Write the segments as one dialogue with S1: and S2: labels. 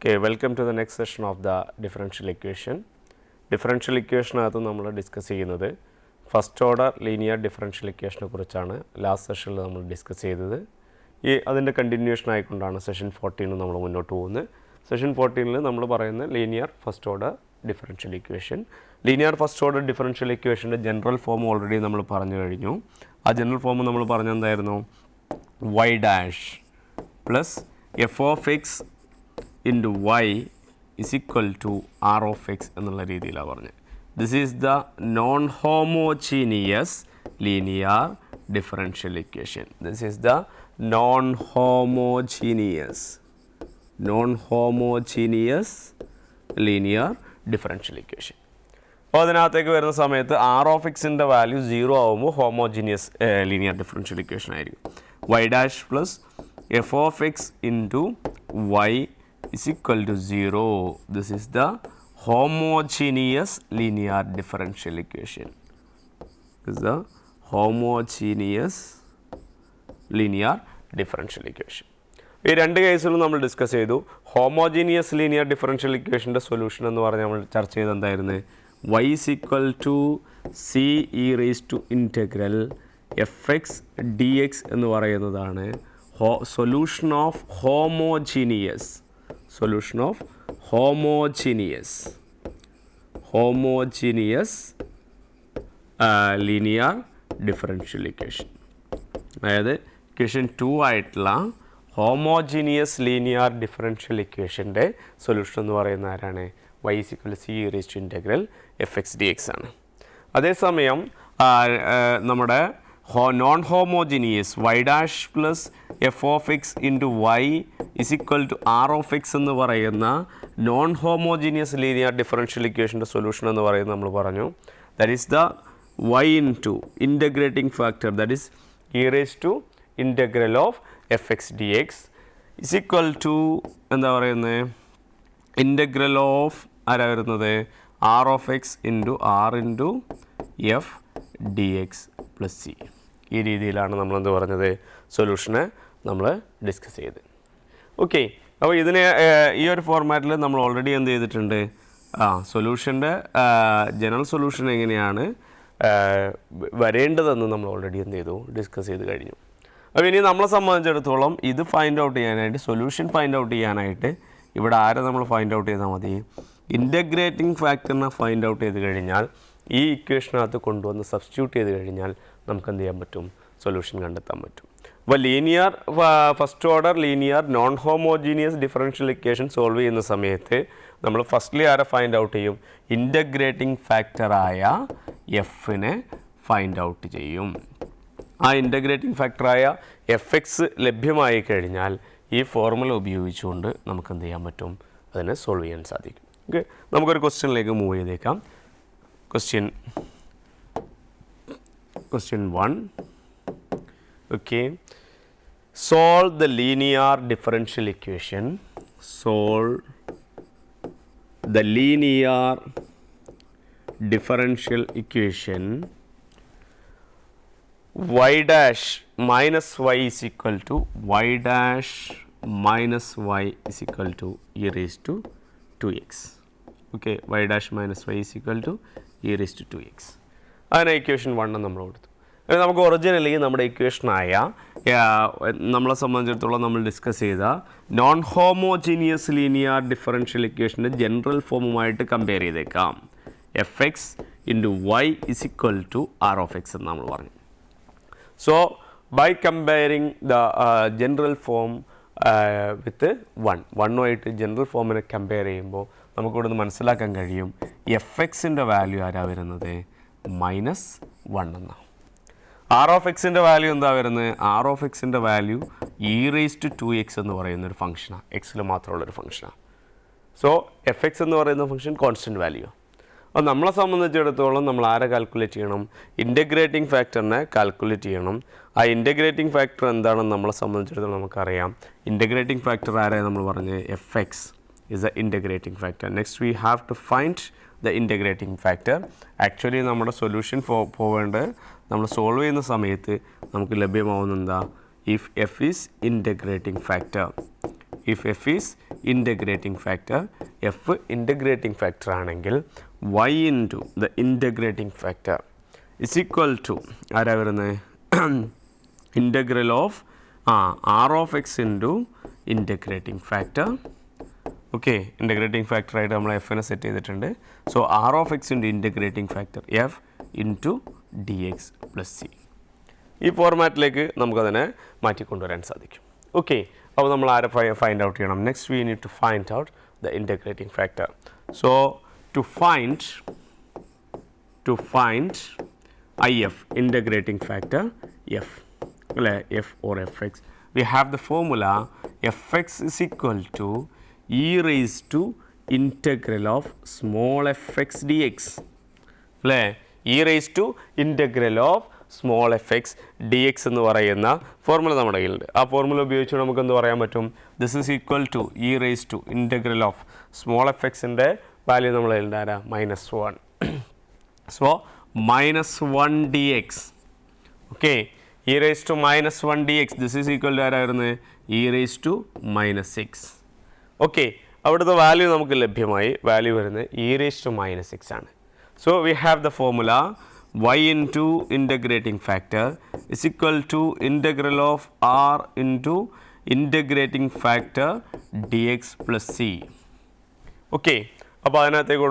S1: Okay, welcome to the next session of the differential equation. Differential equation അത് നമ്മൾ discuss ചെയ്യുന്നത് first order linear differential ഇക്വേഷനെ കുറിച്ചാണ് last സെഷനിൽ നമ്മൾ ഡിസ്കസ് ചെയ്തത്. അതിൻ്റെ കണ്ടിന്യൂഷൻ ആയിക്കൊണ്ടാണ് സെഷൻ 14 നമ്മൾ മുന്നോട്ട് പോകുന്നത്. സെഷൻ 14 നമ്മൾ പറയുന്ന linear first order differential equation. Linear first order differential ഇക്വേഷൻ്റെ ജനറൽ ഫോം ഓൾറെഡി നമ്മൾ പറഞ്ഞു കഴിഞ്ഞു. ആ ജനറൽ ഫോം നമ്മൾ പറഞ്ഞെന്തായിരുന്നു? y dash plus F of X into y is equal to r of x എന്നുള്ള രീതിയിലാണ് പറഞ്ഞത്. This is the non-homogeneous linear differential equation. This is the non-homogeneous linear differential equation. അപ്പോൾ അതിനകത്തേക്ക് വരുന്ന സമയത്ത് r of xൻ്റെ വാല്യൂ 0 ആകുമ്പോൾ homogeneous linear differential equation ആയിരിക്കും. y dash plus F of X into y is equal to 0. This is the homogeneous linear differential equation. This is the homogeneous linear differential equation. ഈ രണ്ട് കേസിലും നമ്മൾ discuss ചെയ്തു. Homogeneous linear differential ഇക്വേഷൻ്റെ solution എന്ന് പറഞ്ഞാൽ നമ്മൾ ചർച്ച ചെയ്ത് എന്തായിരുന്നു? y is equal to c e raised to integral fx dx എന്ന് പറയുന്നതാണ് solution of homogeneous linear differential equation. അതായത് ഇക്വേഷൻ 2 ആയിട്ടുള്ള ഹോമോജീനിയസ് ലീനിയർ ഡിഫറൻഷ്യൽ ഇക്വേഷൻ്റെ സൊല്യൂഷൻ എന്ന് പറയുന്ന ആരാണ്? y is equal to c e raised to integral fx dx ആണ്. അതേസമയം നമ്മുടെ non homogeneous y dash plus F of X into Y is equal to R of X എന്ന് പറയുന്ന non homogeneous linear differential ഇക്വേഷൻ്റെ solution എന്ന് പറയുന്നത് നമ്മൾ പറഞ്ഞു. That is the y into integrating factor that is E raise to integral of F X D X is equal to എന്താ പറയുന്നത്? Integral of ആരാ വരുന്നത്? R of X into R into F D X plus C. ഈ രീതിയിലാണ് നമ്മളെന്ത് പറഞ്ഞത്? സൊല്യൂഷനെ നമ്മൾ discuss ചെയ്ത്. ഓക്കെ, അപ്പോൾ ഇതിനെ ഈ ഒരു ഫോർമാറ്റിൽ നമ്മൾ ഓൾറെഡി എന്ത് ചെയ്തിട്ടുണ്ട്? സൊല്യൂഷൻ്റെ ജനറൽ സൊല്യൂഷൻ എങ്ങനെയാണ് വരേണ്ടതെന്ന് നമ്മൾ ഓൾറെഡി എന്ത് ചെയ്തു? ഡിസ്കസ് ചെയ്ത് കഴിഞ്ഞു. അപ്പോൾ ഇനി നമ്മളെ സംബന്ധിച്ചിടത്തോളം ഇത് ഫൈൻഡ് ഔട്ട് ചെയ്യാനായിട്ട്, സൊല്യൂഷൻ ഫൈൻഡ് ഔട്ട് ചെയ്യാനായിട്ട് ഇവിടെ ആരെ നമ്മൾ ഫൈൻഡ് ഔട്ട് ചെയ്താൽ മതി? ഇൻ്റഗ്രേറ്റിംഗ് ഫാക്ടറിനെ ഫൈൻഡ് ഔട്ട് ചെയ്ത് കഴിഞ്ഞാൽ ഈ ഇക്വേഷനകത്ത് കൊണ്ടുവന്ന് സബ്സ്റ്റിറ്റ്യൂട്ട് ചെയ്ത് കഴിഞ്ഞാൽ നമുക്ക് എന്ത് ചെയ്യാൻ പറ്റും? സൊല്യൂഷൻ കണ്ടെത്താൻ പറ്റും. അപ്പോൾ linear first order linear non homogeneous differential equation solve ചെയ്യുന്ന സമയത്ത് നമ്മൾ ഫസ്റ്റ്ലി ആരെ ഫൈൻഡ് ഔട്ട് ചെയ്യും? ഇൻ്റഗ്രേറ്റിംഗ് ഫാക്ടറായ എഫിനെ ഫൈൻഡ് ഔട്ട് ചെയ്യും. ആ ഇൻ്റഗ്രേറ്റിംഗ് ഫാക്ടറായ എഫ് എക്സ് ലഭ്യമായി കഴിഞ്ഞാൽ ഈ ഫോർമുല ഉപയോഗിച്ചുകൊണ്ട് നമുക്ക് എന്ത് ചെയ്യാൻ പറ്റും? അതിനെ സോൾവ് ചെയ്യാൻ സാധിക്കും. ഓക്കെ, നമുക്കൊരു ക്വസ്റ്റ്യനിലേക്ക് മൂവ് ചെയ്തേക്കാം. Question 1. Okay, solve the linear differential equation. Solve the linear differential equation y dash minus y is equal to y dash minus y is equal to e raised to 2x. Okay, y dash minus y is equal to e raised to 2x. അതിനെ equation 1 നമ്മൾ കൊടുത്തു. നമുക്ക് originally നമ്മുടെ ഇക്വേഷനായ നമ്മളെ സംബന്ധിച്ചിടത്തോളം നമ്മൾ discuss ചെയ്ത non homogeneous linear differential ഇക്വേഷൻ്റെ ജനറൽ ഫോമുമായിട്ട് കമ്പയർ ചെയ്തേക്കാം. F X into Y is equal to R of X എന്ന് നമ്മൾ പറഞ്ഞു. So by comparing the general form with വണ്ണുമായിട്ട് ജനറൽ ഫോമിനെ കമ്പയർ ചെയ്യുമ്പോൾ നമുക്കിവിടെ നിന്ന് മനസ്സിലാക്കാൻ കഴിയും എഫ് എക്സിൻ്റെ വാല്യൂ ആരാ വരുന്നത്? -1 എന്നാണ്. ആർ ഓഫ് എക്സിൻ്റെ വാല്യൂ എന്താ വരുന്നത്? ആർ ഓഫ് എക്സിൻ്റെ value e raise to 2x എന്ന് പറയുന്നൊരു ഫംഗ്ഷനാണ്. എക്സിൽ മാത്രമുള്ളൊരു ഫംഗ്ഷനാണ്. സോ എഫ് എക്സ് എന്ന് പറയുന്ന ഫംഗ്ഷൻ കോൺസ്റ്റൻറ്റ് വാല്യൂ. അപ്പോൾ നമ്മളെ സംബന്ധിച്ചിടത്തോളം നമ്മൾ ആരെ കാൽക്കുലേറ്റ് ചെയ്യണം? ഇൻ്റഗ്രേറ്റിംഗ് ഫാക്ടറിനെ കാൽക്കുലേറ്റ് ചെയ്യണം. ആ ഇൻ്റഗ്രേറ്റിംഗ് ഫാക്ടർ എന്താണെന്ന് നമ്മളെ സംബന്ധിച്ചിടത്തോളം നമുക്കറിയാം. ഇൻ്റഗ്രേറ്റിംഗ് ഫാക്ടർ ആരാണ് നമ്മൾ പറഞ്ഞത്? F X is the integrating factor. Next we have to find the integrating factor. Actually നമ്മുടെ സൊല്യൂഷൻ പോവേണ്ട നമ്മൾ സോൾവ് ചെയ്യുന്ന സമയത്ത് നമുക്ക് ലഭ്യമാവുന്ന എന്താ? if f is integrating factor if f is integrating factor, f integrating factor ആണെങ്കിൽ y into the integrating factor is equal to ആരാ വരുന്നത് integral of r of x into integrating factor. Okay integrating factor ആയിട്ട് നമ്മൾ എഫിനെ set ചെയ്തിട്ടുണ്ട്. So R of X into integrating factor F into D X plus C. ഈ ഫോർമാറ്റിലേക്ക് നമുക്കതിനെ മാറ്റിക്കൊണ്ടുവരാൻ സാധിക്കും. ഓക്കെ, അപ്പോൾ നമ്മൾ ആരെ ഫൈൻഡ് ഔട്ട് ചെയ്യണം? Next we need to find out the integrating factor. So to find I F integrating factor F അല്ലേ, F or F X, we have the formula F X is equal to e raised to integral of small fx dx അല്ലേ. e raised to integral of small fx dx എന്ന് പറയുന്ന formula നമ്മുടെ കയ്യിലുണ്ട്. ആ formula ഉപയോഗിച്ച് നമുക്ക് എന്ത് പറയാൻ പറ്റും? This is equal to e raised to integral of small fxൻ്റെ വാല്യൂ നമ്മൾ കയ്യിലുണ്ട് ആരാ? -1. So -1 dx. Okay, e raised to -1 dx, this is equal to ആരായിരുന്നു? e raised to -6. ഓക്കെ, അവിടുത്തെ വാല്യൂ നമുക്ക് ലഭ്യമായി. വാല്യൂ വരുന്നത് e raised to -6 ആണ്. So we have the formula y into integrating factor is equal to integral of r into integrating factor dx plus c. Okay, അപ്പോൾ അതിനകത്തേക്ക്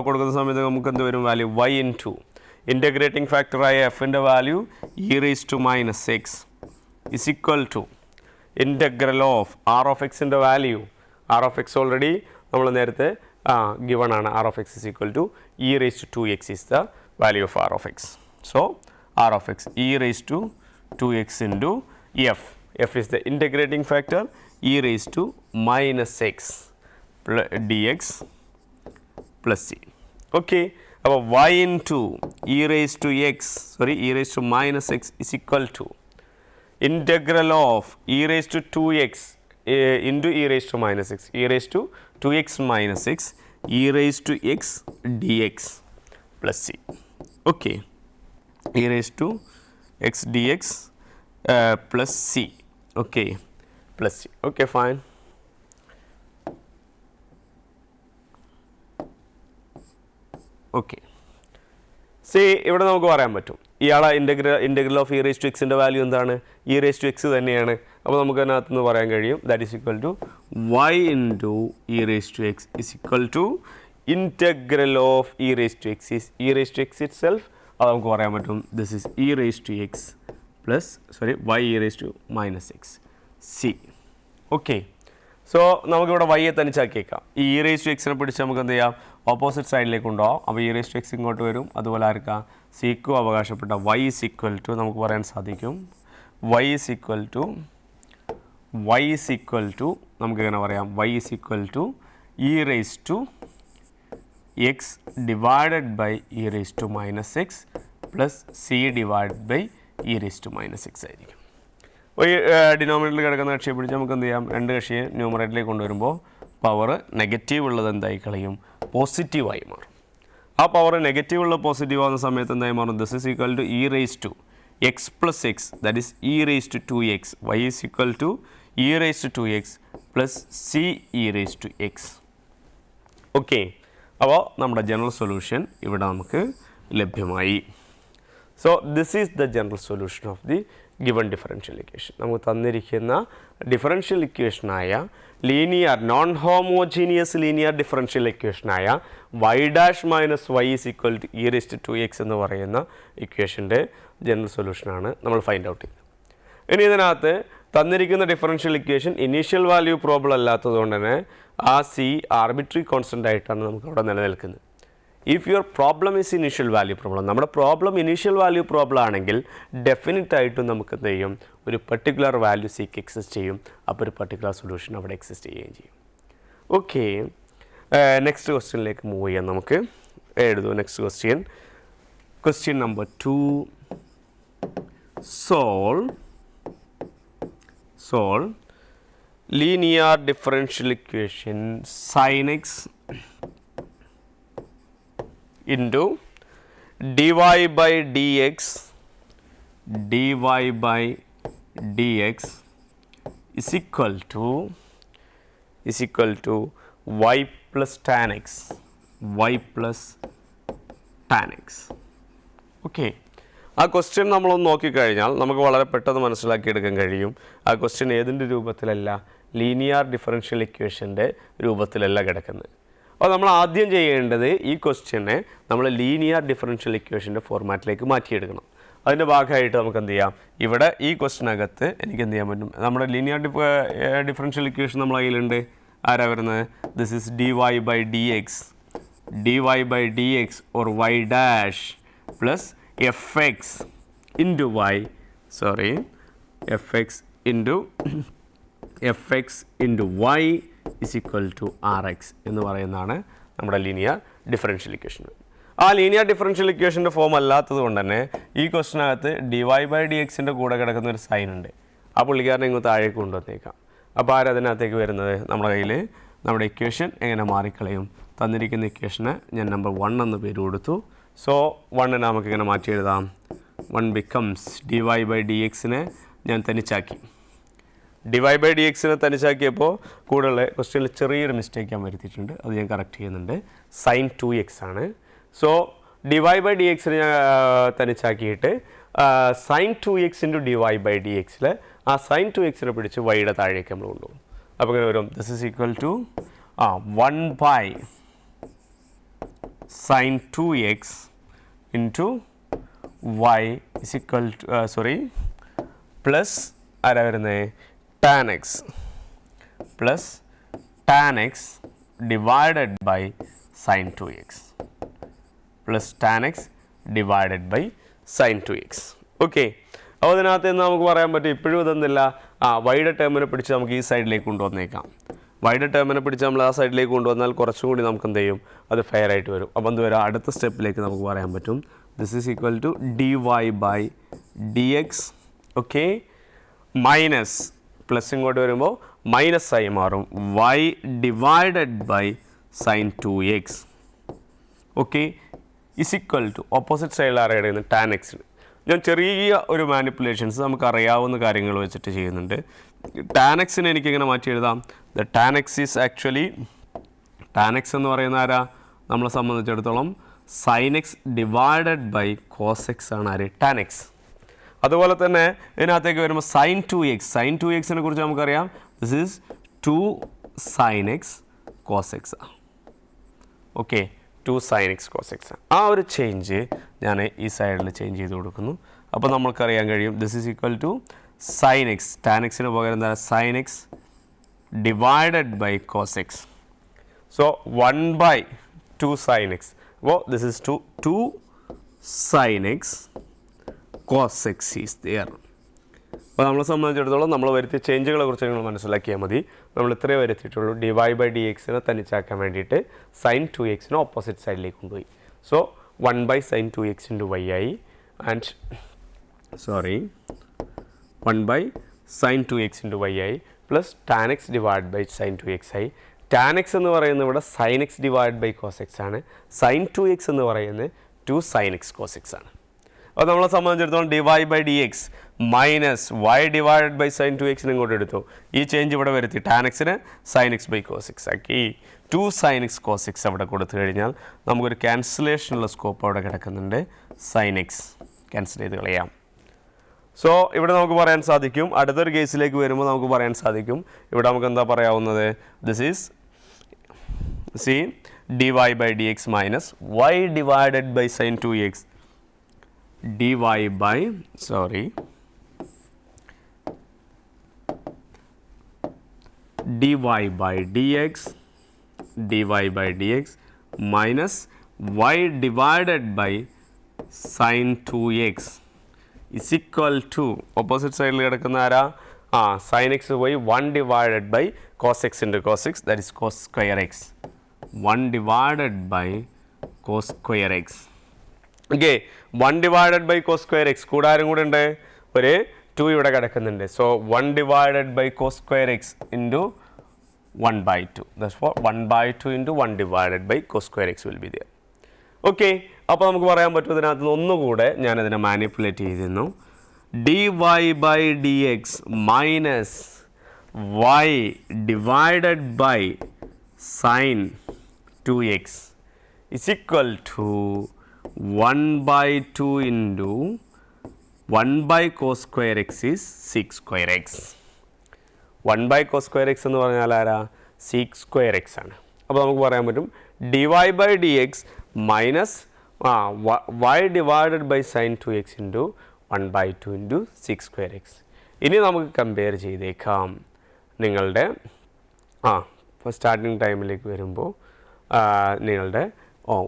S1: കൊടുക്കുന്ന സമയത്ത് നമുക്ക് എന്ത് വരും? Value y into integrating factor ആയ എഫിൻ്റെ value e raised to -6 is equal to integral of r of xൻ്റെ വാല്യൂ, r of x ഓൾറെഡി നമ്മൾ നേരത്തെ given ആണ്. r of x is equal to e raised to 2x is the value of r of x. So r of x e raised to 2x into f. f is the integrating factor, e raised to -6 dx plus c. Okay, അപ്പോൾ y into e raised to -x is equal to integral of e raised to 2x into e raised to -6, e raised to 2x -6 e raised to x dx plus c. Okay, e raised to x dx plus c. Okay, plus c. Okay, fine. Okay, see ഇവിടെ നമുക്ക് പറയാൻ പറ്റും ഇയാളെ integral of e raise to എക്സിൻ്റെ value എന്താണ്? E raise to x തന്നെയാണ്. അപ്പോൾ നമുക്ക് അതിനകത്ത് നിന്ന് പറയാൻ കഴിയും that is equal to y into e raise to x is equal to integral of e raise to x is E raise to x itself. അത് നമുക്ക് പറയാൻ പറ്റും this is E raise to X plus y e raise to -6 C. Okay, so നമുക്കിവിടെ വൈയെ തനിച്ചാക്കിയേക്കാം. ഈ E raise to എക്സിനെ പിടിച്ച് നമുക്ക് എന്ത് ചെയ്യാം? ഓപ്പോസിറ്റ് സൈഡിലേക്ക് ഉണ്ടാവും. അപ്പോൾ ഇ റേസ് ടു എക്സ് ഇങ്ങോട്ട് വരും. അതുപോലെ ആർക്കാം? സിക്കു അവകാശപ്പെട്ട y is equal to നമുക്ക് പറയാൻ സാധിക്കും y is equal to നമുക്ക് എങ്ങനെ പറയാം? y is equal to e raised to x divided by e raised to -6 plus c divided by e raised to -6 ആയിരിക്കും. അപ്പോൾ ഈ ഡിനോമിനേറ്ററിൽ കിടക്കുന്ന കക്ഷിയെ പിടിച്ച് നമുക്ക് എന്ത് ചെയ്യാം? രണ്ട് കക്ഷിയെ ന്യൂമറേറ്ററിലേക്ക് കൊണ്ടുവരുമ്പോൾ പവർ നെഗറ്റീവ് ഉള്ളത് എന്തായി കളയും? പോസിറ്റീവായി മാറും. ആ പവർ നെഗറ്റീവ് ഉള്ള പോസിറ്റീവ് ആവുന്ന സമയത്ത് എന്തായി മാറും? This is equal to E raise to X plus X, that is E raise to 2x. Y is equal to E raise to 2x plus C E raise to X. Okay, അപ്പോൾ നമ്മുടെ general solution ഇവിടെ നമുക്ക് ലഭ്യമായി. So this is the general solution of the given differential equation. നമുക്ക് തന്നിരിക്കുന്ന differential ഇക്വേഷനായ linear non homogeneous linear differential ഇക്വേഷനായ y dash minus Y is equal to E raise to 2x എന്ന് പറയുന്ന ഇക്വേഷൻ്റെ ജനറൽ സൊല്യൂഷനാണ് നമ്മൾ ഫൈൻഡ് ഔട്ട് ചെയ്തത്. ഇനി ഇതിനകത്ത് തന്നിരിക്കുന്ന differential equation initial value problem അല്ലാത്തതുകൊണ്ട് തന്നെ ആ സി ആർബിട്രറി കോൺസ്റ്റൻ്റ് ആയിട്ടാണ് നമുക്ക് അവിടെ നിലനിൽക്കുന്നത്. If your problem is initial value problem, നമ്മുടെ പ്രോബ്ലം ഇനീഷ്യൽ വാല്യൂ പ്രോബ്ലം ആണെങ്കിൽ ഡെഫിനറ്റ് ആയിട്ടും നമുക്ക് എന്ത് ചെയ്യും? ഒരു പെർട്ടിക്കുലർ വാല്യൂ സിക്ക് എക്സിസ്റ്റ് ചെയ്യും. അപ്പോൾ ഒരു പെർട്ടിക്കുലർ സൊല്യൂഷൻ അവിടെ എക്സിസ്റ്റ് ചെയ്യുകയും ചെയ്യും. ഓക്കെ, നെക്സ്റ്റ് ക്വസ്റ്റ്യനിലേക്ക് മൂവ് ചെയ്യാം. നമുക്ക് എഴുതൂ next question number 2. solve linear differential equation sin x into dy by dx is equal to is equal to y plus tan x. y plus tan x. Okay, ആ question നമ്മളൊന്ന് നോക്കിക്കഴിഞ്ഞാൽ നമുക്ക് വളരെ പെട്ടെന്ന് മനസ്സിലാക്കിയെടുക്കാൻ കഴിയും. ആ ക്വസ്റ്റ്യൻ ഏതിൻ്റെ രൂപത്തിലല്ല, ലീനിയർ ഡിഫറൻഷ്യൽ ഇക്വേഷൻ്റെ രൂപത്തിലല്ല കിടക്കുന്നത്. അപ്പോൾ നമ്മൾ ആദ്യം ചെയ്യേണ്ടത് ഈ ക്വസ്റ്റ്യനെ നമ്മൾ ലീനിയർ ഡിഫറൻഷ്യൽ ഇക്വേഷൻ്റെ ഫോർമാറ്റിലേക്ക് മാറ്റിയെടുക്കണം. അതിൻ്റെ ഭാഗമായിട്ട് നമുക്ക് എന്ത് ചെയ്യാം, ഇവിടെ ഈ ക്വസ്റ്റ്യനകത്ത് എനിക്ക് എന്ത് ചെയ്യാൻ പറ്റും, നമ്മുടെ ലീനിയർ ഡിഫറൻഷ്യൽ ഇക്വേഷൻ നമ്മളെ കയ്യിലുണ്ട്. ആരാ വരുന്നത്? This is dy by dx or y dash plus fx into y, fx into y is equal to rx എന്ന് പറയുന്നതാണ് നമ്മുടെ ലീനിയർ ഡിഫറൻഷ്യൽ ഇക്വേഷൻ. ആ ലീനിയർ ഡിഫറൻഷ്യൽ ഇക്വേഷൻ്റെ ഫോം അല്ലാത്തത് കൊണ്ട് തന്നെ ഈ ക്വസ്റ്റിനകത്ത് dy by dxൻ്റെ കൂടെ കിടക്കുന്ന ഒരു സൈൻ ഉണ്ട്. ആ പുള്ളിക്കാരനെ ഇങ്ങോട്ട് താഴേക്ക് കൊണ്ടുവന്നേക്കാം. അപ്പോൾ ആരതിനകത്തേക്ക് വരുന്നത്, നമ്മുടെ കയ്യിൽ നമ്മുടെ ഇക്വേഷൻ എങ്ങനെ മാറിക്കളയും. തന്നിരിക്കുന്ന ഇക്വേഷന് ഞാൻ നമ്പർ 1 എന്ന് പേര് കൊടുത്തു. സോ 1നെ നമുക്ക് ഇങ്ങനെ മാറ്റി എഴുതാം. 1 ബിക്കംസ് dy by dxനെ ഞാൻ തനിച്ചാക്കി. dy by dxനെ തനിച്ചാക്കിയപ്പോൾ കൂടുതൽ ക്വസ്റ്റ്യനിൽ ചെറിയൊരു മിസ്റ്റേക്ക് ഞാൻ വരുത്തിയിട്ടുണ്ട്, അത് ഞാൻ കറക്റ്റ് ചെയ്യുന്നുണ്ട്. sin 2x ആണ്. സോ dy by dxനെ ഞാൻ തനിച്ചാക്കിയിട്ട് sin 2x into dy by dxൽ ആ sin 2xനെ പിടിച്ച് വൈയുടെ താഴേക്ക് നമ്മൾ കൊണ്ടുപോകും. അപ്പോൾ ഇങ്ങനെ വരും, this is equal to 1 by sin 2x into y is equal to plus ആരാ വരുന്നത്, tan x plus tan x divided by sin 2x plus tan x divided by sin 2x. Okay, അപ്പോൾ അതിനകത്ത് നിന്ന് നമുക്ക് പറയാൻ പറ്റും ഇപ്പോഴും ഇതൊന്നുമില്ല. വൈയുടെ ടേമിനെ പിടിച്ച് നമുക്ക് ഈ സൈഡിലേക്ക് കൊണ്ടുവന്നേക്കാം. വൈയുടെ ടേമിനെ പിടിച്ച് നമ്മൾ ആ സൈഡിലേക്ക് കൊണ്ടുവന്നാൽ കുറച്ചും കൂടി നമുക്ക് എന്ത് ചെയ്യും, അത് ഫെയർ ആയിട്ട് വരും. അപ്പോൾ എന്ത് വരും, അടുത്ത സ്റ്റെപ്പിലേക്ക് നമുക്ക് പറയാൻ പറ്റും this is equal to dy by dx. Okay, minus plus ഇങ്ങോട്ട് വരുമ്പോൾ മൈനസ് ആയി മാറും, y divided by sin 2x. Okay, is equal to opposite സൈഡിൽ അറിയുന്നത് tan x. ഞാൻ ചെറിയ ഒരു മാനിപ്പുലേഷൻസ് നമുക്കറിയാവുന്ന കാര്യങ്ങൾ വെച്ചിട്ട് ചെയ്യുന്നുണ്ട്. tan xനെ എനിക്കിങ്ങനെ മാറ്റി എഴുതാം. The tan x is actually, tan x എന്ന് പറയുന്ന ആരാ, നമ്മളെ സംബന്ധിച്ചിടത്തോളം sin x divided by cos x ആണ് ആര്, tan x. അതുപോലെ തന്നെ ഇതിനകത്തേക്ക് വരുമ്പോൾ sin 2xനെ കുറിച്ച് നമുക്കറിയാം. This is 2 sin x cos x. Okay, 2 sin x cos x. ആ ഒരു ചേഞ്ച് ഞാൻ ഈ സൈഡിൽ ചേഞ്ച് ചെയ്ത് കൊടുക്കുന്നു. അപ്പോൾ നമ്മൾക്കറിയാൻ കഴിയും this is equal to sin x, tan xന് പകരം എന്താ, sin x divided by cos x. So 1 by 2 sin x. അപ്പോൾ this is 2 sin x cos x is there. അപ്പോൾ നമ്മളെ സംബന്ധിച്ചിടത്തോളം നമ്മൾ വരുത്തിയ ചേഞ്ചുകളെ കുറിച്ച് നിങ്ങൾ മനസ്സിലാക്കിയാൽ മതി. നമ്മൾ ഇത്രയേ വരുത്തിയിട്ടുള്ളൂ, dy by dxനെ തനിച്ചാക്കാൻ വേണ്ടിയിട്ട് sin 2xനെ ഓപ്പോസിറ്റ് സൈഡിലേക്ക് കൊണ്ടുപോയി. So 1 by sin 2x into y ആയി, and 1 by sin 2x into y ആയി, plus tan x divide by sin 2x ആയി. tan x എന്ന് പറയുന്നത് ഇവിടെ sin x divide by cos x ആണ്. sin 2x എന്ന് പറയുന്നത് 2 sin x cos x ആണ്. അപ്പോൾ നമ്മളെ സംബന്ധിച്ചിടത്തോളം dy by dx minus y divided by sin 2xനെ ഇങ്ങോട്ട് എടുത്തു. ഈ ചേഞ്ച് ഇവിടെ വരുത്തി tan xന് sin x by cos x ആക്കി. 2 sin x cos x അവിടെ കൊടുത്തു കഴിഞ്ഞാൽ നമുക്കൊരു ക്യാൻസലേഷനുള്ള സ്കോപ്പ് അവിടെ കിടക്കുന്നുണ്ട്. sin x ക്യാൻസൽ ചെയ്ത് കളയാം. സോ ഇവിടെ നമുക്ക് പറയാൻ സാധിക്കും, അടുത്തൊരു കേസിലേക്ക് വരുമ്പോൾ നമുക്ക് പറയാൻ സാധിക്കും, ഇവിടെ നമുക്ക് എന്താ പറയാവുന്നത്, this is dy by dx minus y divided by sin 2x dy by dx minus y divided by sin 2x is equal to opposite side കിടക്കുന്ന ആരാ, sin x പോയി 1 divided by cos x into cos x, that is cos square x. 1 divided by cos square x. Okay, 1 divided by cos square x കൂടെ ആരും കൂടെ ഉണ്ട്, ഒരു 2 ഇവിടെ കിടക്കുന്നുണ്ട്. So 1 divided by cos square x into 1 by 2. That's for 1 by 2 into 1 divided by cos square x will be there. Okay, അപ്പോൾ നമുക്ക് പറയാൻ പറ്റും ഇതിനകത്ത് നിന്ന് ഒന്നുകൂടെ ഞാനതിനെ മാനിപ്പുലേറ്റ് ചെയ്തിരുന്നു. dy by dx minus y divided by sin 2x is equal to 1 by 2 into 1 by cos square x is sec square x. 1 by cos square x എന്ന് പറഞ്ഞാൽ ആരാ? sec square x ആണ്. അപ്പോൾ നമുക്ക് പറയാൻ പറ്റും dy by dx minus y divided by sin 2x into 1 by 2 into sec square x. ഇനി നമുക്ക് കമ്പയർ ചെയ്തേക്കാം നിങ്ങളുടെ സ്റ്റാർട്ടിങ് ടൈമിലേക്ക് വരുമ്പോൾ നിങ്ങളുടെ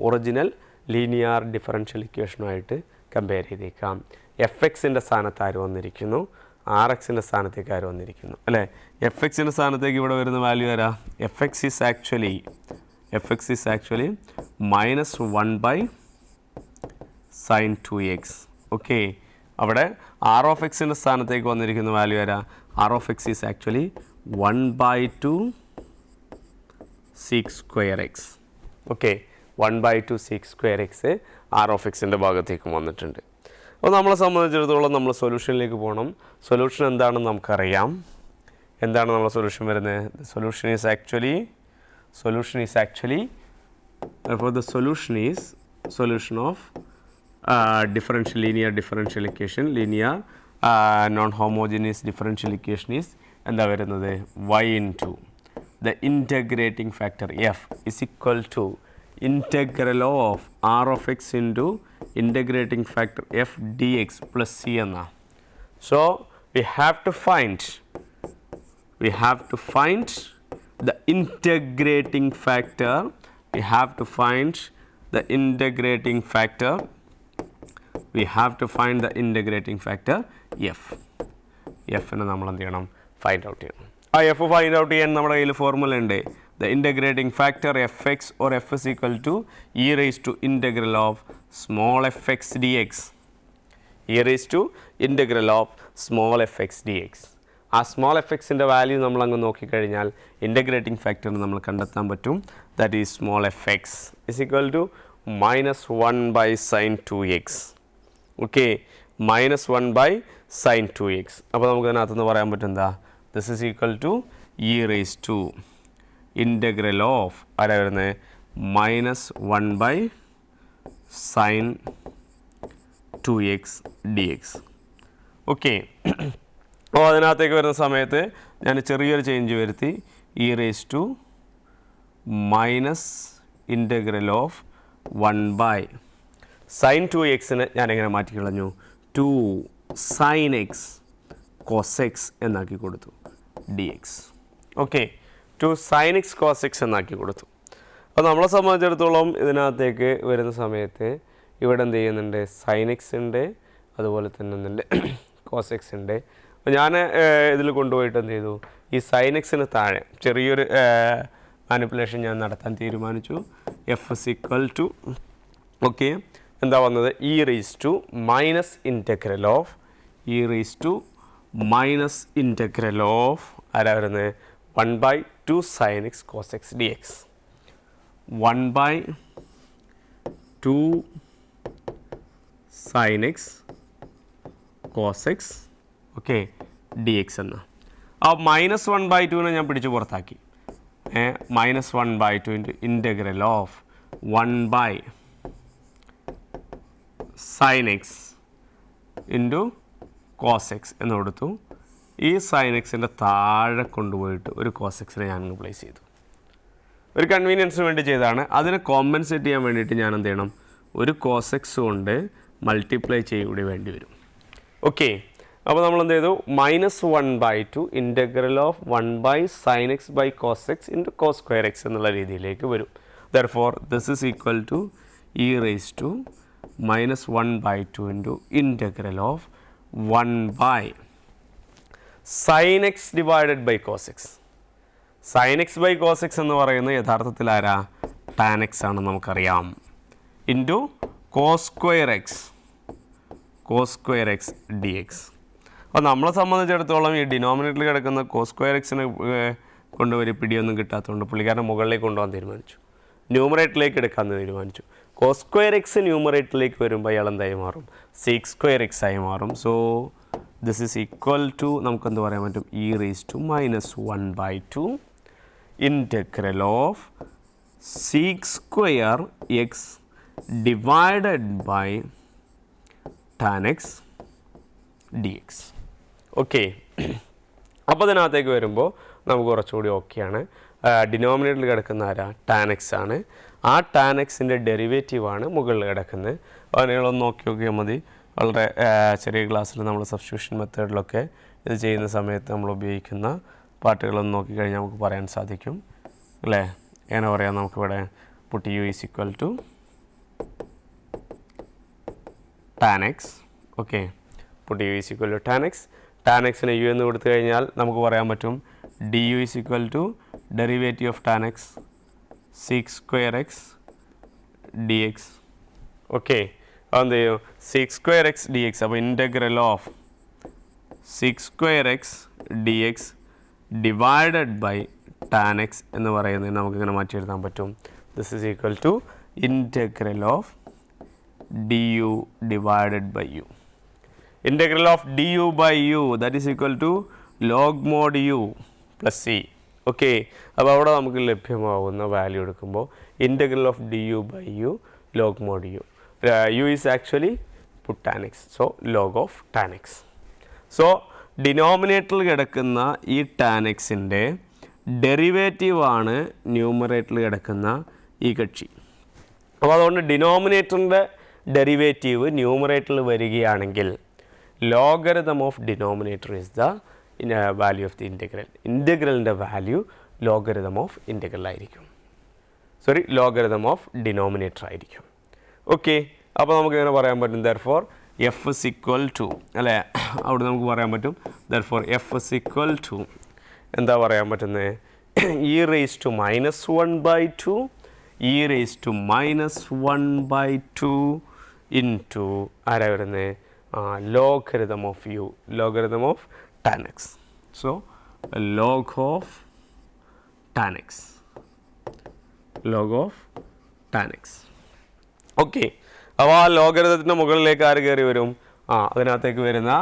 S1: ഒറിജിനൽ ലീനിയർ ഡിഫറൻഷ്യൽ ഇക്വേഷനുമായിട്ട് കമ്പയർ ചെയ്തേക്കാം. എഫ് എക്സിൻ്റെ സ്ഥാനത്ത് ആര് വന്നിരിക്കുന്നു? ആർ എക്സിൻ്റെ സ്ഥാനത്തേക്ക് ആര് വന്നിരിക്കുന്നു അല്ലേ? എഫ് എക്സിൻ്റെ സ്ഥാനത്തേക്ക് ഇവിടെ വരുന്ന വാല്യൂ ആരാ? F x is actually minus 1 by sine 2x. Okay, അവിടെ ആർ ഓഫ് എക്സിൻ്റെ സ്ഥാനത്തേക്ക് വന്നിരിക്കുന്ന വാല്യൂ ആരാ? R of x is actually 1 by 2 sec square x. Okay, 1 by 2 sec square x r of എക്സിൻ്റെ ഭാഗത്തേക്ക് വന്നിട്ടുണ്ട്. അപ്പോൾ നമ്മളെ സംബന്ധിച്ചിടത്തോളം നമ്മൾ സൊല്യൂഷനിലേക്ക് പോകണം. സൊല്യൂഷൻ എന്താണെന്ന് നമുക്കറിയാം. എന്താണ് നമ്മുടെ സൊല്യൂഷൻ വരുന്നത്? Solution is actually therefore the solution of linear differential equation, linear non-homogeneous differential equation is എന്താ വരുന്നത്? y into the integrating factor f is equal to integral of r of x into integrating factor f dx plus c enna. So we have to find the integrating factor. We have to find the integrating factor f. നെ നമ്മൾ എന്ത് ചെയ്യണം? Find out ചെയ്യണം. ആ F find out ചെയ്യാൻ നമ്മുടെ കയ്യിൽ formula ഉണ്ട്. The integrating factor f x or f is equal to E raise to integral of small f X D x. ആ സ്മോൾ എഫ് എക്സിൻ്റെ വാല്യൂ നമ്മളങ്ങ് നോക്കിക്കഴിഞ്ഞാൽ ഇൻ്റഗ്രേറ്റിംഗ് ഫാക്ടറിന് നമ്മൾ കണ്ടെത്താൻ പറ്റും. That is small f X is equal to -1 by sin 2x. Okay, -1 by sin 2x. അപ്പോൾ നമുക്ക് അതിനകത്ത് നിന്ന് പറയാൻ പറ്റും എന്താ? This is equal to E raise to integral of ആരാ വരുന്നത്? -1 by sin 2x dx. Okay, അപ്പോൾ അതിനകത്തേക്ക് വരുന്ന സമയത്ത് ഞാൻ ചെറിയൊരു ചേഞ്ച് വരുത്തി. E raise to minus integral of 1 by sin 2x ഞാനെങ്ങനെ മാറ്റിക്കളഞ്ഞു? 2 sin x cos x എന്നാക്കി കൊടുത്തു dx. Okay, 2 sin x cos x എന്നാക്കി കൊടുത്തു. അപ്പോൾ നമ്മളെ സംബന്ധിച്ചിടത്തോളം ഇതിനകത്തേക്ക് വരുന്ന സമയത്ത് ഇവിടെ എന്ത് ചെയ്യുന്നുണ്ട്? sin x ഉണ്ട്, അതുപോലെ തന്നെ എന്തുണ്ട്? cos x ഉണ്ട്. അപ്പോൾ ഞാൻ ഇതിൽ കൊണ്ടുപോയിട്ട് എന്ത് ചെയ്തു? ഈ sin x താഴെ ചെറിയൊരു മാനിപ്പുലേഷൻ ഞാൻ നടത്താൻ തീരുമാനിച്ചു. F is equal to okay എന്താ വന്നത്? E raise to minus integral of ആരാ വരുന്നത്? 1 by 2 sin x cos x dx. 1 by 2 sin x cos x okay dx എന്ന ആ -1 by 2 ഞാൻ പിടിച്ച് പുറത്താക്കി. -1 by 2 into integral of 1 by sin x into cos x എന്ന് കൊടുത്തു. ഈ sin എക്സിൻ്റെ താഴെ കൊണ്ടുപോയിട്ട് ഒരു cos x ഞാൻ പ്ലേസ് ചെയ്തു. ഒരു കൺവീനിയൻസിന് വേണ്ടി ചെയ്തതാണ്. അതിനെ കോമ്പൻസേറ്റ് ചെയ്യാൻ വേണ്ടിയിട്ട് ഞാൻ എന്ത് ചെയ്യണം? ഒരു cos x കൊണ്ട് മൾട്ടിപ്ലൈ ചെയ്യൂടി വേണ്ടി വരും. ഓക്കെ, അപ്പോൾ നമ്മൾ എന്ത് ചെയ്തു? -1 by 2 integral of 1 by sin x by cos x into cos square x എന്നുള്ള രീതിയിലേക്ക് വരും. Therefore this is equal to e raised to -1 by 2 into integral of 1 by sin x divided by cos x. sin x by cos x എന്ന് പറയുന്നത് യഥാർത്ഥത്തിൽ ആരാ? tan x ആണെന്ന് നമുക്കറിയാം. Into cos square x dx. അപ്പോൾ നമ്മളെ സംബന്ധിച്ചിടത്തോളം ഈ ഡിനോമിനേറ്ററിൽ കിടക്കുന്ന cos square x കൊണ്ടുവരും പിടിയൊന്നും കിട്ടാത്തതുകൊണ്ട് പുള്ളിക്കാരനെ മുകളിലേക്ക് കൊണ്ടുപോകാൻ തീരുമാനിച്ചു. ന്യൂമറേറ്ററിലേക്ക് എടുക്കാമെന്ന് തീരുമാനിച്ചു. cos square x ന്യൂമറേറ്ററിലേക്ക് വരുമ്പോൾ അയാൾ എന്തായി മാറും? sec square x ആയി മാറും. So this is equal to നമുക്കെന്ത് പറയാൻ പറ്റും e raise to -1/2 integral of sec square X divided by tan X D X. Okay, അപ്പോൾ അതിനകത്തേക്ക് വരുമ്പോൾ നമുക്ക് കുറച്ചുകൂടി ഓക്കെയാണ്. ഡിനോമിനേറ്ററിൽ കിടക്കുന്ന ആരാ? ടാൻ എക്സ് ആണ്. ആ ടാൻ എക്സിൻ്റെ ഡെറിവേറ്റീവാണ് മുകളിൽ കിടക്കുന്നത്. അപ്പോൾ നിങ്ങളൊന്ന് നോക്കിയാൽ മതി. വളരെ ചെറിയ ക്ലാസ്സിൽ നമ്മൾ സബ്സ്റ്റിറ്റ്യൂഷൻ മെത്തേഡിലൊക്കെ ഇത് ചെയ്യുന്ന സമയത്ത് നമ്മൾ ഉപയോഗിക്കുന്ന പാർട്ടുകളൊന്ന് നോക്കിക്കഴിഞ്ഞാൽ നമുക്ക് പറയാൻ സാധിക്കും അല്ലേ? എങ്ങനെ പറയാം? നമുക്കിവിടെ put U is equal to tan X. Okay, put U is equal to tan X. Tan എക്സിന് യു എന്ന് കൊടുത്തു കഴിഞ്ഞാൽ നമുക്ക് പറയാൻ പറ്റും D U is equal to derivative of tan X sec square X D X. Okay, അതെന്ത് ചെയ്യും? Sec square X D X. അപ്പോൾ integral of sec square X D X divided by tan X എന്ന് പറയുന്നത് നമുക്കിങ്ങനെ മാറ്റി എഴുതാൻ പറ്റും. This is equal to integral of d u divided by u. Integral of du by u, that is equal to log mod u plus c. Okay, അപ്പോൾ അവിടെ നമുക്ക് ലഭ്യമാവുന്ന വാല്യൂ എടുക്കുമ്പോൾ integral of d u by u log mod u. U is actually put tan X, so log of tan X. So ഡിനോമിനേറ്ററിൽ കിടക്കുന്ന ഈ tan എക്സിൻ്റെ ഡെറിവേറ്റീവാണ് ന്യൂമറേറ്ററിൽ കിടക്കുന്ന ഈ കക്ഷി. അപ്പോൾ അതുകൊണ്ട് ഡിനോമിനേറ്ററിൻ്റെ ഡെറിവേറ്റീവ് ന്യൂമറേറ്ററിൽ വരികയാണെങ്കിൽ logarithm of denominator is the value of the integral. ഇൻ്റഗ്രലിൻ്റെ വാല്യൂ ലോഗരിതം ഓഫ് ഇൻ്റഗ്രൽ ആയിരിക്കും, ലോഗരിതം ഓഫ് ഡിനോമിനേറ്റർ ആയിരിക്കും. ഓക്കെ, അപ്പോൾ നമുക്ക് ഇങ്ങനെ പറയാൻ പറ്റും therefore F is equal to അല്ലേ? അവിടെ നമുക്ക് പറയാൻ പറ്റും therefore F is equal to എന്താ പറയാൻ പറ്റുന്നത്? E raise to -1/2 E raise to -1/2 into ആരാ വരുന്നത്? Logarithm of U, logarithm of tan X. So log of tan X, log of tan X. Okay, അപ്പോൾ ആ ലോഗരിതത്തിൻ്റെ മുകളിലേക്ക് ആര് കയറി വരും? അതിനകത്തേക്ക് വരുന്ന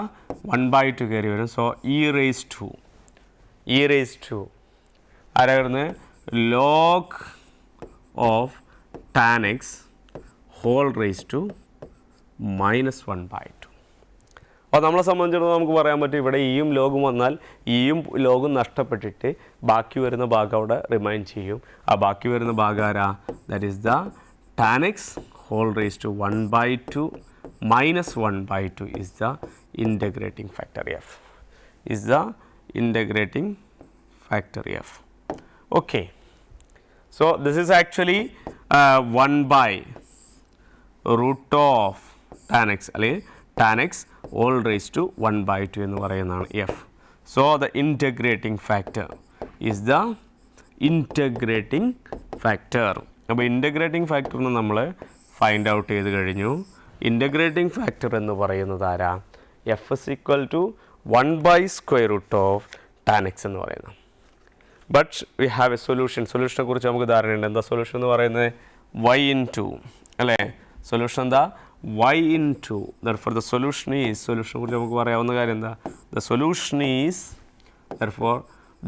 S1: 1/2 കയറി വരും. സോ ഇ റേസ് ടു ആരാ വരുന്നത്? Log of tan x whole raise to -1/2. അപ്പോൾ നമ്മളെ സംബന്ധിച്ചിടത്തോളം നമുക്ക് പറയാൻ പറ്റും ഇവിടെ ഇയും ലോഗും വന്നാൽ ഇയും ലോഗും നഷ്ടപ്പെട്ടിട്ട് ബാക്കി വരുന്ന ഭാഗം അവിടെ റിമൈൻ ചെയ്യും. ആ ബാക്കി വരുന്ന ഭാഗം ആരാ? That is the tan x whole raise to 1/2 -1/2 is the integrating factor f, is the integrating factor f. Okay, so this is actually 1/root of tan x അല്ലെങ്കിൽ tan x all raised to 1/2 എന്ന് പറയുന്നതാണ് f. So the integrating factor is the integrating factor. അപ്പോൾ integrating factor നമ്മൾ find out ചെയ്ത് കഴിഞ്ഞു. integrating factor എന്ന് പറയുന്നത് ആരാ? f is equal to 1/√of tan x എന്ന് പറയുന്നത്. But we have a solution. സൊല്യൂഷനെ കുറിച്ച് നമുക്ക് ധാരണയുണ്ട്. എന്താ സൊല്യൂഷൻ എന്ന് പറയുന്നത്? y into അല്ലേ? സൊല്യൂഷൻ എന്താ? y into. Therefore the solution is, സൊല്യൂഷനെ കുറിച്ച് നമുക്ക് പറയാവുന്ന കാര്യം എന്താ? The solution is, therefore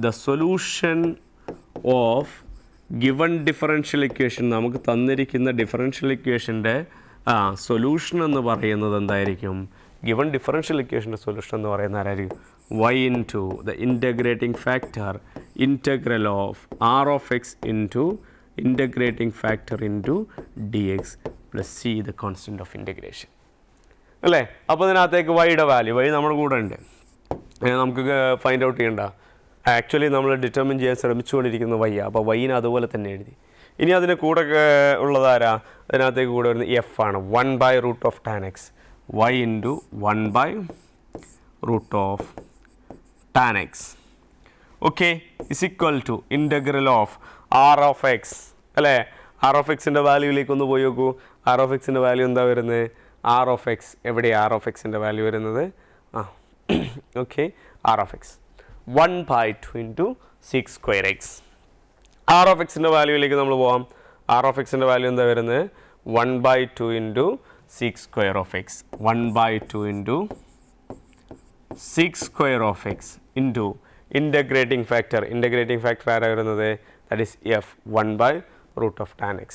S1: the solution of given differential equation, നമുക്ക് തന്നിരിക്കുന്ന ഡിഫറൻഷ്യൽ ഇക്വേഷൻ്റെ സൊല്യൂഷൻ എന്ന് പറയുന്നത് എന്തായിരിക്കും? ഗിവൺ ഡിഫറൻഷ്യൽ ഇക്വേഷൻ്റെ സൊല്യൂഷൻ എന്ന് പറയുന്നത് ആരായിരിക്കും? y into the integrating factor integral of r of x into integrating factor into dx plus c the constant of integration അല്ലേ? അപ്പോൾ ഇതിനകത്തേക്ക് വൈയുടെ വാല്യൂ നമ്മുടെ കൂടെ ഉണ്ട്, നമുക്ക് ഫൈൻഡ് ഔട്ട് ചെയ്യണ്ട. ആക്ച്വലി നമ്മൾ ഡിറ്റർമിൻ ചെയ്യാൻ ശ്രമിച്ചുകൊണ്ടിരിക്കുന്ന വൈ. അപ്പോൾ വൈനെ അതുപോലെ തന്നെ എഴുതി. ഇനി അതിന് കൂടെ ഉള്ളതാരാ? അതിനകത്തേക്ക് കൂടെ വരുന്നത് എഫ് ആണ്. 1/√of tan x y into 1/√of tan x. Okay, is equal to integral of r of x അല്ലേ? ആർ ഓഫ് എക്സിൻ്റെ വാല്യൂയിലേക്ക് ഒന്ന് പോയി നോക്കൂ. ആർ ഓഫ് എക്സിൻ്റെ വാല്യൂ എന്താ വരുന്നത്? ആർ ഓഫ് എക്സ് എവിടെയാണ് ആർ ഓഫ് എക്സിൻ്റെ വാല്യൂ വരുന്നത്? Okay, r of x 1/2 into 6 square x. R of എക്സിൻ്റെ വാല്യൂയിലേക്ക് നമ്മൾ പോകാം. ആർ ഓഫ് എക്സിൻ്റെ വാല്യൂ എന്താ വരുന്നത്? 1/2 into 6 square of x. 1/2 into 6 square of x into integrating factor ആരാ വരുന്നത് that is f 1 by root of tan x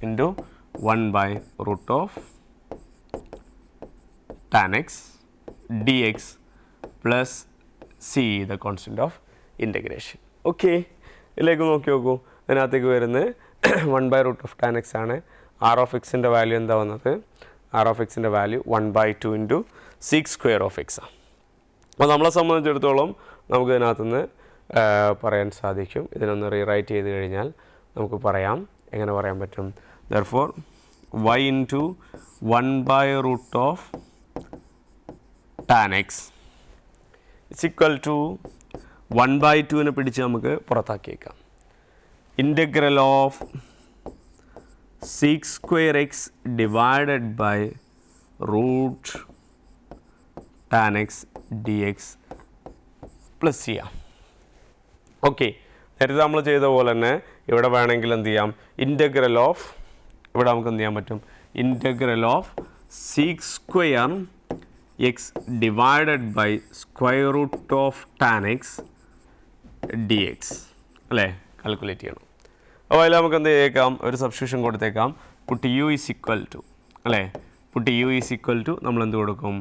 S1: into 1 by root of tan x dx plus c the constant of integration. Okay, ഇതിലേക്ക് നോക്കി നോക്കൂ. അതിനകത്തേക്ക് വരുന്നത് 1 by root of tan x ആണ്. r of xൻ്റെ value എന്താ വന്നത്? r of xൻ്റെ value 1 by 2 into 6 square of x ആണ്. അപ്പോൾ നമ്മളെ സംബന്ധിച്ചിടത്തോളം നമുക്ക് ഇതിനകത്തുനിന്ന് പറയാൻ സാധിക്കും. ഇതിനൊന്ന് റീറൈറ്റ് ചെയ്ത് കഴിഞ്ഞാൽ നമുക്ക് പറയാം. എങ്ങനെ പറയാൻ പറ്റും? therefore y into 1 by root of tan x is equal to 1 by 2 പിടിച്ച് നമുക്ക് പുറത്താക്കിയേക്കാം. integral of 6 square x divided by root tan x dx plus c. Okay, നേരത്തെ നമ്മൾ ചെയ്ത പോലെ തന്നെ ഇവിടെ വേണമെങ്കിൽ എന്ത് ചെയ്യാം? ഇൻ്റഗ്രൽ ഓഫ് ഇവിടെ നമുക്ക് എന്ത് ചെയ്യാൻ പറ്റും? Integral of 6 square X divided by square root of tan X D X അല്ലേ കാൽക്കുലേറ്റ് ചെയ്യണം. അപ്പോൾ അതിൽ നമുക്ക് എന്ത് ചെയ്തേക്കാം? ഒരു സബ്സ്റ്റിറ്റ്യൂഷൻ കൊടുത്തേക്കാം. Put U is equal to അല്ലേ, put U is equal to നമ്മൾ എന്ത് കൊടുക്കും?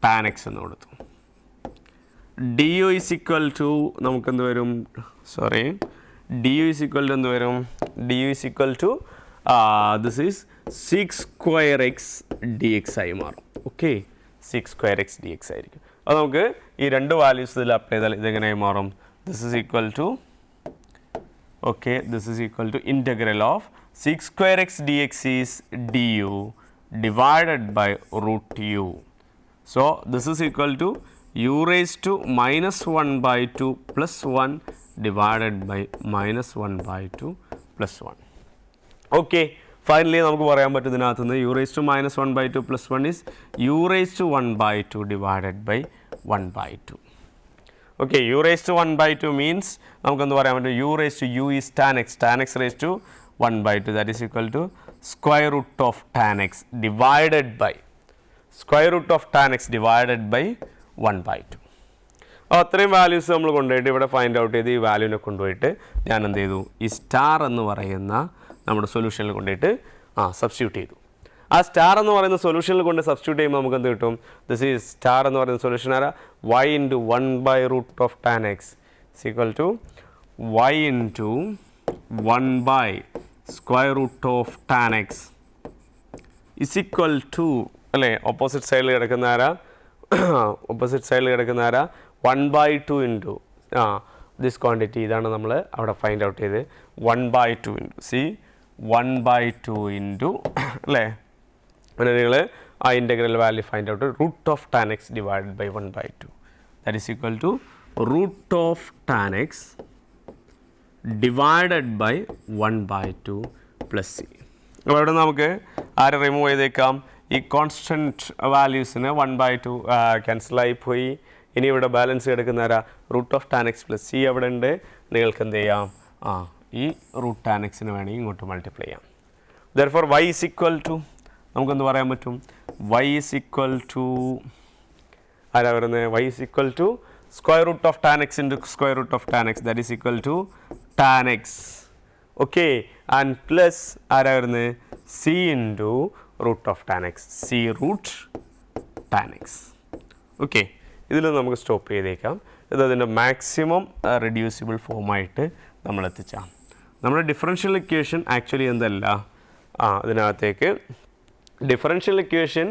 S1: ടാൻ എക്സ് എന്ന് കൊടുത്തു. D U is equal to നമുക്കെന്ത് വരും? Sorry, D U is equal to എന്ത് വരും? D U is equal to this is 6 square X D X ആയി മാറും. Okay, 6 square X D X ആയിരിക്കും. അപ്പോൾ നമുക്ക് ഈ രണ്ട് വാല്യൂസ് ഇതിൽ അപ്ലൈ ചെയ്താൽ ഇതെങ്ങനെയായി മാറും? This is equal to okay, this is equal to integral of 6 square x dx is du divided by root u. So, this is equal to u raised to minus 1 by 2 plus 1 divided by minus 1 by 2 plus 1. Okay, finally നമുക്ക് പറയാൻ പറ്റുന്നതിനകത്തുനിന്ന് u raised to minus 1 by 2 plus 1 is u raised to 1 by 2 divided by 1 by 2. Okay, u raised to 1 by 2 means നമുക്ക് എന്ത് പറയാൻ പറ്റും? u raised to u is tan x raised to 1 by 2 that is equal to square root of tan x divided by square root of tan x divided by 1 by 2. അത്രയും values നമ്മൾ കൊണ്ടുപോയിട്ട് ഇവിടെ find out ചെയ്ത് ഈ വാല്യൂവിനെ കൊണ്ടുപോയിട്ട് ഞാൻ എന്ത് ചെയ്തു? ഈ സ്റ്റാർ എന്ന് പറയുന്ന നമ്മുടെ സൊല്യൂഷനിൽ കൊണ്ടുപോയിട്ട് സബ്സ്റ്റിറ്റ്യൂട്ട് ചെയ്തു. ആ സ്റ്റാർ എന്ന് പറയുന്ന സൊല്യൂഷനിൽ കൊണ്ട് സബ്സ്റ്റിറ്റ്യൂട്ട് ചെയ്യുമ്പോൾ നമുക്ക് എന്ത് കിട്ടും? ദിസ് ഈസ് സ്റ്റാർ എന്ന് പറയുന്ന സൊല്യൂഷൻ ആരാ? y into 1 by root of tan x is equal to y into 1 by square root of tan x is equal to അല്ലേ ഓപ്പോസിറ്റ് സൈഡിൽ കിടക്കുന്ന ആരാ? ഓപ്പോസിറ്റ് സൈഡിൽ കിടക്കുന്ന ആരാ? 1 by 2 into ദിസ് ക്വാണ്ടിറ്റി. ഇതാണ് നമ്മൾ അവിടെ ഫൈൻഡ് ഔട്ട് ചെയ്ത് 1 by 2 into c 1 by 2 into അല്ലേ അങ്ങനെ നിങ്ങൾ ആ integral value find out root of tan x divided by 1 by 2 that is equal to root of tan x divided by 1 by 2 plus c. അപ്പോൾ ഇവിടെ നമുക്ക് ആരെ remove ചെയ്തേക്കാം? ഈ കോൺസ്റ്റൻറ്റ് വാല്യൂസിന് 1 by 2 ക്യാൻസലായി പോയി. ഇനി ഇവിടെ ബാലൻസ് കിടക്കുന്ന ആരാ? Root of tan x plus c അവിടെ ഉണ്ട്. നിങ്ങൾക്ക് എന്ത് ചെയ്യാം? ഈ റൂട്ട് ടാൻ എക്സിന് വേണമെങ്കിൽ ഇങ്ങോട്ട് മൾട്ടിപ്ലൈ ചെയ്യാം. Therefore y is equal to നമുക്കെന്ത് പറയാൻ പറ്റും? y ഈസ് ഈക്വൽ ടു ആരാ വരുന്നത്? y is equal to square root of tan x into square root of tan x that is equal to tan X. Okay, and plus ആരാ വരുന്നത്? C into root of tan x, c root tan X. Okay, ഇതിൽ നമുക്ക് stop ചെയ്തേക്കാം. ഇത് അതിൻ്റെ maximum reducible ഫോമായിട്ട് നമ്മൾ എത്തിച്ചാൽ നമ്മുടെ ഡിഫറൻഷ്യൽ ഇക്വേഷൻ ആക്ച്വലി എന്തല്ല അതിനകത്തേക്ക് differential equation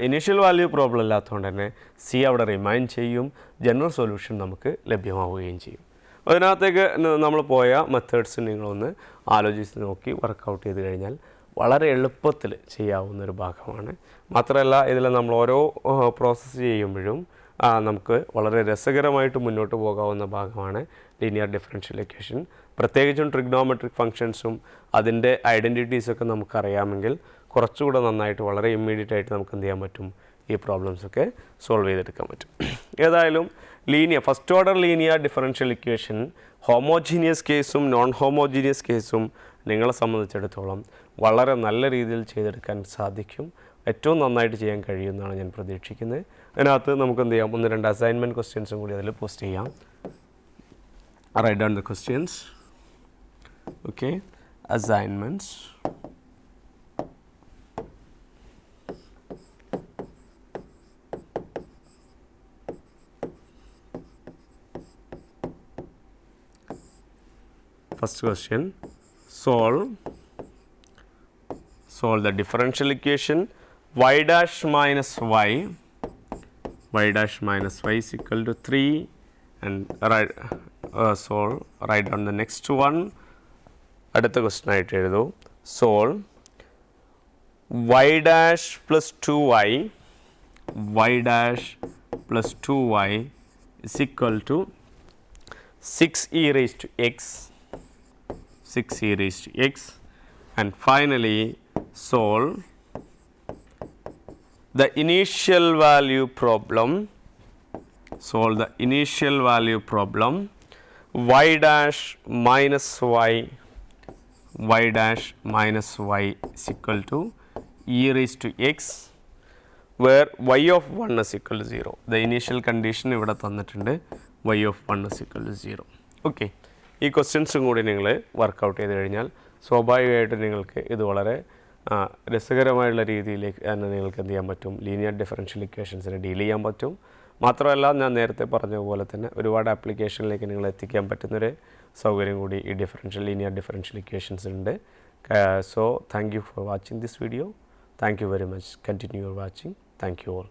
S1: initial value problem ഇല്ലാത്തതുകൊണ്ട് തന്നെ സി അവിടെ റിമൈൻ ചെയ്യും. ജനറൽ സൊല്യൂഷൻ നമുക്ക് ലഭ്യമാവുകയും ചെയ്യും. അതിനകത്തേക്ക് നമ്മൾ പോയ മെത്തേഡ്സ് നിങ്ങളൊന്ന് ആലോചിച്ച് നോക്കി വർക്കൗട്ട് ചെയ്ത് കഴിഞ്ഞാൽ വളരെ എളുപ്പത്തിൽ ചെയ്യാവുന്നൊരു ഭാഗമാണ്. മാത്രമല്ല ഇതിൽ നമ്മൾ ഓരോ പ്രോസസ്സ് ചെയ്യുമ്പോഴും നമുക്ക് വളരെ രസകരമായിട്ട് മുന്നോട്ട് പോകാവുന്ന ഭാഗമാണ് ലീനിയർ ഡിഫറൻഷ്യൽ ഇക്വേഷൻ. പ്രത്യേകിച്ചും ട്രിഗ്നോമെട്രിക് ഫംഗ്ഷൻസും അതിൻ്റെ ഐഡൻറ്റിറ്റീസൊക്കെ നമുക്കറിയാമെങ്കിൽ കുറച്ചുകൂടെ നന്നായിട്ട് വളരെ ഇമ്മീഡിയറ്റ് ആയിട്ട് നമുക്ക് എന്ത് ചെയ്യാൻ പറ്റും? ഈ പ്രോബ്ലംസൊക്കെ സോൾവ് ചെയ്തെടുക്കാൻ പറ്റും. ഏതായാലും first order linear differential equation homogeneous കേസും നോൺ ഹോമോജീനിയസ് കേസും നിങ്ങളെ സംബന്ധിച്ചിടത്തോളം വളരെ നല്ല രീതിയിൽ ചെയ്തെടുക്കാൻ സാധിക്കും. ഏറ്റവും നന്നായിട്ട് ചെയ്യാൻ കഴിയുമെന്നാണ് ഞാൻ പ്രതീക്ഷിക്കുന്നത്. അതിനകത്ത് നമുക്ക് എന്ത് ചെയ്യാം, 1-2 അസൈൻമെൻറ്റ് ക്വസ്റ്റ്യൻസും കൂടി അതിൽ പോസ്റ്റ് ചെയ്യാം. Write down the questions. Okay, assignments. First question, solve the differential equation y dash minus y is equal to 3 and write down the next one. അടുത്ത ക്വസ്റ്റ്യൻ ആയിട്ട് എഴുതൂ. Solve y dash plus 2y is equal to 6e raised to x and finally solve the initial value problem y dash minus y is equal to e raised to x where y of 1 is equal to 0. The initial condition ഇവിടെ തന്നിട്ടുണ്ട്, y of 1 is equal to 0. Okay, ഈ ക്വസ്റ്റ്യൻസും കൂടി നിങ്ങൾ workout ചെയ്ത് കഴിഞ്ഞാൽ സ്വാഭാവികമായിട്ട് നിങ്ങൾക്ക് ഇത് വളരെ രസകരമായുള്ള രീതിയിലേക്ക് തന്നെ നിങ്ങൾക്ക് എന്ത് ചെയ്യാൻ പറ്റും, ലീനിയർ ഡിഫറൻഷ്യൽ ഇക്വേഷൻസിനെ ഡീൽ ചെയ്യാൻ പറ്റും. മാത്രമല്ല ഞാൻ നേരത്തെ പറഞ്ഞ പോലെ തന്നെ ഒരുപാട് ആപ്ലിക്കേഷനിലേക്ക് നിങ്ങൾ എത്തിക്കാൻ പറ്റുന്നൊരു സൗകര്യം കൂടി ഈ ലീനിയർ ഡിഫറൻഷ്യൽ ഇക്വേഷൻസ് ഉണ്ട്. So thank you for watching this video. Thank you very much. Continue your watching. Thank you all.